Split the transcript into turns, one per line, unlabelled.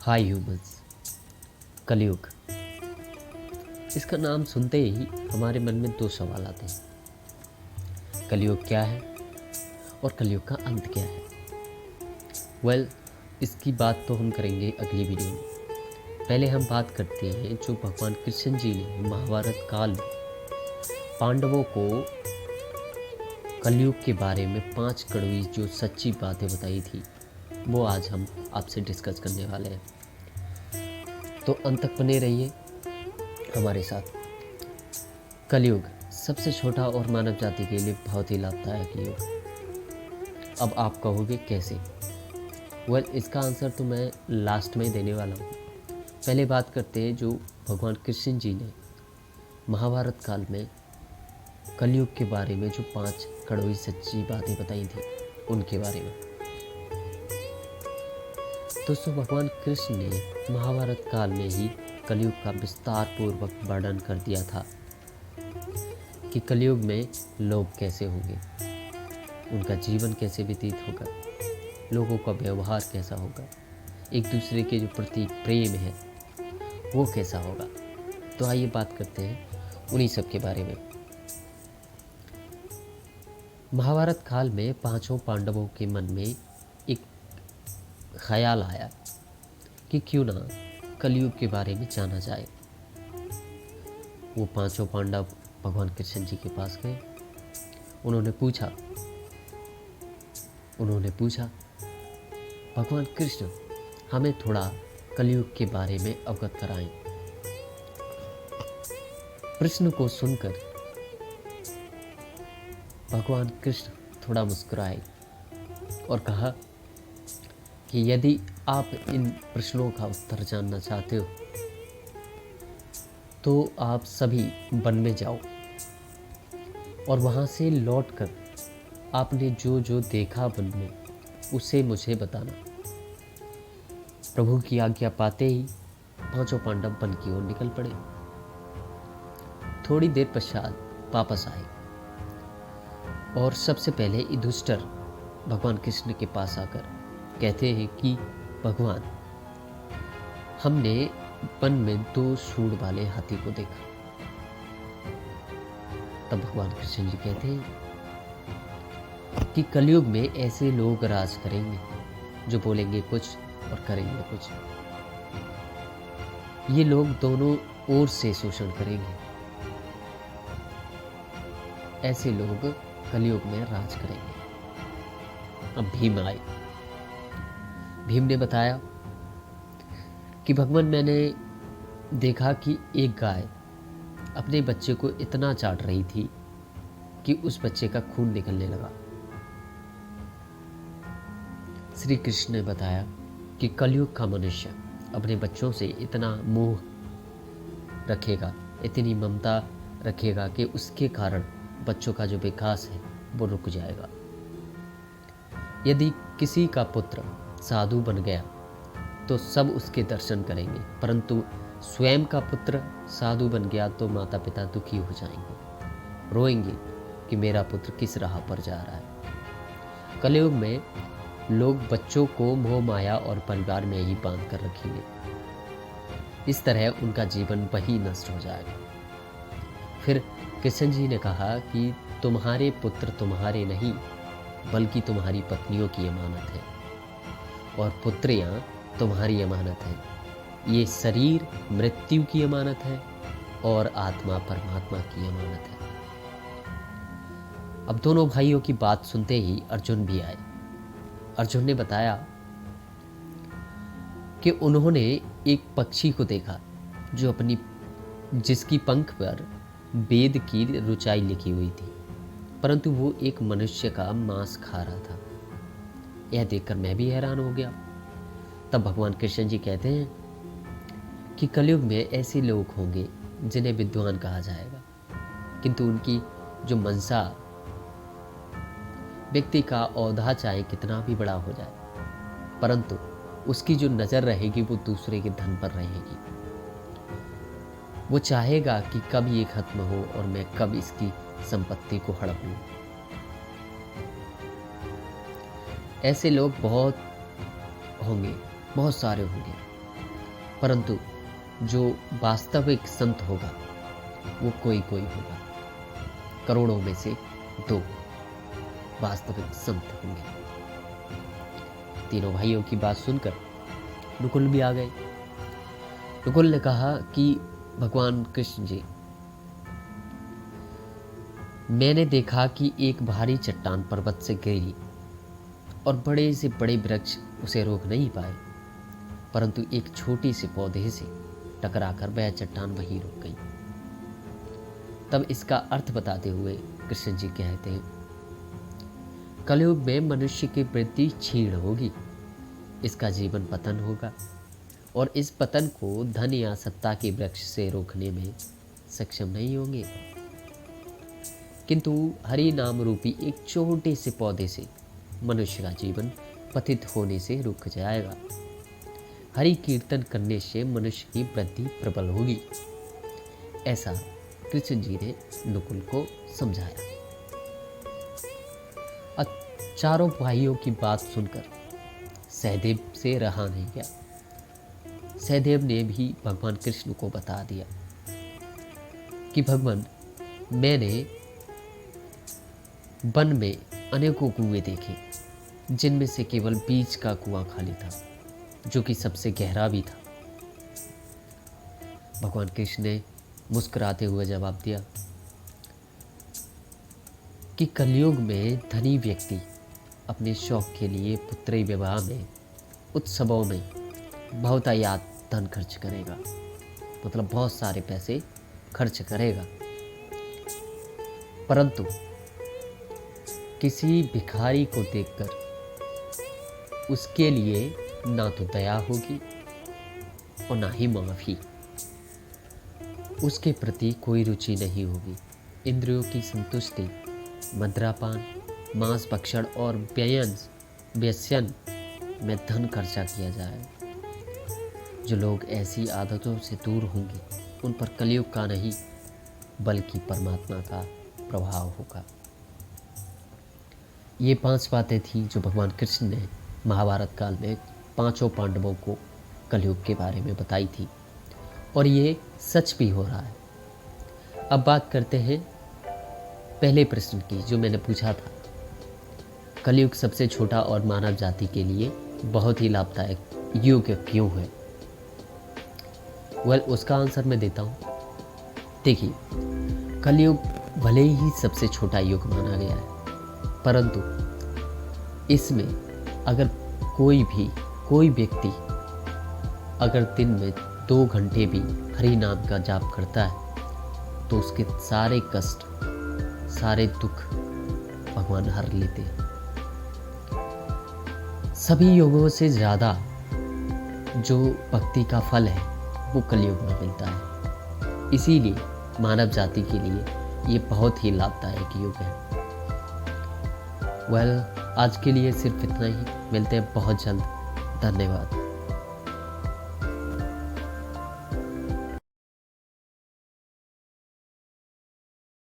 हाय humans. कलयुग, इसका नाम सुनते ही हमारे मन में दो सवाल आते हैं। कलयुग क्या है और कलयुग का अंत क्या है? इसकी बात तो हम करेंगे अगली वीडियो में। पहले हम बात करते हैं जो भगवान कृष्ण जी ने महाभारत काल में पांडवों को कलयुग के बारे में 5 कड़वी जो सच्ची बातें बताई थी, वो आज हम आपसे डिस्कस करने वाले हैं। तो अंत तक बने रहिए हमारे साथ। कलयुग सबसे छोटा और मानव जाति के लिए बहुत ही लाभदायक युग। अब आप कहोगे कैसे? इसका आंसर तो मैं लास्ट में देने वाला हूँ। पहले बात करते हैं जो भगवान कृष्ण जी ने महाभारत काल में कलयुग के बारे में जो 5 कड़वी सच्ची बातें बताई थी, उनके बारे में। दोस्तों, भगवान कृष्ण ने महाभारत काल में ही कलयुग का विस्तार पूर्वक वर्णन कर दिया था कि कलयुग में लोग कैसे होंगे, उनका जीवन कैसे व्यतीत होगा, लोगों का व्यवहार कैसा होगा, एक दूसरे के जो प्रति प्रेम है वो कैसा होगा। तो आइए बात करते हैं उन्हीं सब के बारे में। महाभारत काल में 5 पांडवों के मन में एक ख्याल आया कि क्यों ना कलयुग के बारे में जाना जाए। वो 5 पांडव भगवान कृष्ण जी के पास गए। उन्होंने पूछा भगवान कृष्ण, हमें थोड़ा कलयुग के बारे में अवगत कराएं। प्रश्न को सुनकर भगवान कृष्ण थोड़ा मुस्कुराए और कहा कि यदि आप इन प्रश्नों का उत्तर जानना चाहते हो तो आप सभी वन में जाओ और वहाँ से लौटकर आपने जो जो देखा वन में उसे मुझे बताना। प्रभु की आज्ञा पाते ही 5 पांडव वन की ओर निकल पड़े। थोड़ी देर पश्चात वापस आए और सबसे पहले युधिष्ठिर भगवान कृष्ण के पास आकर कहते हैं कि भगवान, हमने वन में 2 सूंड वाले हाथी को देखा। तब भगवान कृष्ण जी कहते हैं कि कलयुग में ऐसे लोग राज करेंगे जो बोलेंगे कुछ और करेंगे कुछ। ये लोग दोनों ओर से शोषण करेंगे। ऐसे लोग कलयुग में राज करेंगे। अब भीम आए। भीम ने बताया कि भगवान, मैंने देखा कि एक गाय अपने बच्चे को इतना चाट रही थी कि उस बच्चे का खून निकलने लगा। श्री कृष्ण ने बताया कि कलयुग का मनुष्य अपने बच्चों से इतना मोह रखेगा, इतनी ममता रखेगा कि उसके कारण बच्चों का जो विकास है वो रुक जाएगा। यदि किसी का पुत्र साधु बन गया तो सब उसके दर्शन करेंगे, परंतु स्वयं का पुत्र साधु बन गया तो माता पिता दुखी हो जाएंगे, रोएंगे कि मेरा पुत्र किस राह पर जा रहा है। कलयुग में लोग बच्चों को मोह माया और परिवार में ही बांध कर रखेंगे। इस तरह उनका जीवन वही नष्ट हो जाएगा। फिर कृष्ण जी ने कहा कि तुम्हारे पुत्र तुम्हारे नहीं बल्कि तुम्हारी पत्नियों की अमानत है, और पुत्रियां तुम्हारी अमानत है। ये शरीर मृत्यु की अमानत है और आत्मा परमात्मा की अमानत है। अब दोनों भाइयों की बात सुनते ही अर्जुन भी आए। अर्जुन ने बताया कि उन्होंने एक पक्षी को देखा जिसकी पंख पर वेद की रुचाई लिखी हुई थी, परंतु वो एक मनुष्य का मांस खा रहा था। यह देखकर मैं भी हैरान हो गया। तब भगवान कृष्ण जी कहते हैं कि कलयुग में ऐसे लोग होंगे जिन्हें विद्वान कहा जाएगा, किंतु उनकी जो मनसा, व्यक्ति का औधा चाहे कितना भी बड़ा हो जाए, परंतु उसकी जो नज़र रहेगी वो दूसरे के धन पर रहेगी। वो चाहेगा कि कब ये खत्म हो और मैं कब इसकी संपत्ति को हड़प लूं। ऐसे लोग बहुत होंगे, बहुत सारे होंगे। परंतु जो वास्तविक संत होगा वो कोई कोई होगा। करोड़ों में से 2 वास्तविक संत होंगे। तीनों भाइयों की बात सुनकर नकुल भी आ गए। नकुल ने कहा कि भगवान कृष्ण जी, मैंने देखा कि एक भारी चट्टान पर्वत से गिरी और बड़े से बड़े वृक्ष उसे रोक नहीं पाए, परंतु एक छोटी सी पौधे से टकराकर वह चट्टान वहीं रुक गई। तब इसका अर्थ बताते हुए कृष्ण जी कहते हैं, कलयुग में मनुष्य की वृत्ति क्षीण होगी, इसका जीवन पतन होगा और इस पतन को धन या सत्ता के वृक्ष से रोकने में सक्षम नहीं होंगे, किंतु हरि नाम रूपी एक छोटे से पौधे से मनुष्य का जीवन पतित होने से रुक जाएगा। हरि कीर्तन करने से मनुष्य की वृद्धि प्रबल होगी। ऐसा कृष्ण जी ने नकुल को समझाया। चारों भाइयों की बात सुनकर सहदेव से रहा नहीं गया। सहदेव ने भी भगवान कृष्ण को बता दिया कि भगवान, मैंने वन में अनेकों कुएं देखे, जिनमें से केवल बीच का कुआं खाली था, जो कि सबसे गहरा भी था। भगवान कृष्ण ने मुस्कुराते हुए जवाब दिया कि कलयुग में धनी व्यक्ति अपने शौक के लिए पुत्री विवाह में, उत्सवों में बहुतायत धन खर्च करेगा, मतलब बहुत सारे पैसे खर्च करेगा, परंतु किसी भिखारी को देखकर उसके लिए ना तो दया होगी और ना ही माफी। उसके प्रति कोई रुचि नहीं होगी। इंद्रियों की संतुष्टि, मद्रापान, मांस भक्षण और व्यसन में धन खर्चा किया जाए। जो लोग ऐसी आदतों से दूर होंगे उन पर कलयुग का नहीं बल्कि परमात्मा का प्रभाव होगा। ये 5 बातें थी जो भगवान कृष्ण ने महाभारत काल में 5 पांडवों को कलयुग के बारे में बताई थी, और ये सच भी हो रहा है। अब बात करते हैं पहले प्रश्न की जो मैंने पूछा था, कलयुग सबसे छोटा और मानव जाति के लिए बहुत ही लाभदायक युग क्यों है? उसका आंसर मैं देता हूँ। देखिए, कलयुग भले ही सबसे छोटा युग माना गया है, परंतु इसमें अगर कोई व्यक्ति अगर दिन में 2 घंटे भी हरि नाम का जाप करता है तो उसके सारे कष्ट, सारे दुख भगवान हर लेते हैं। सभी योगों से ज़्यादा जो भक्ति का फल है वो कलयुग में मिलता है। इसीलिए मानव जाति के लिए ये बहुत ही लाभदायक युग है। आज के लिए सिर्फ इतना ही। मिलते हैं बहुत जल्द। धन्यवाद।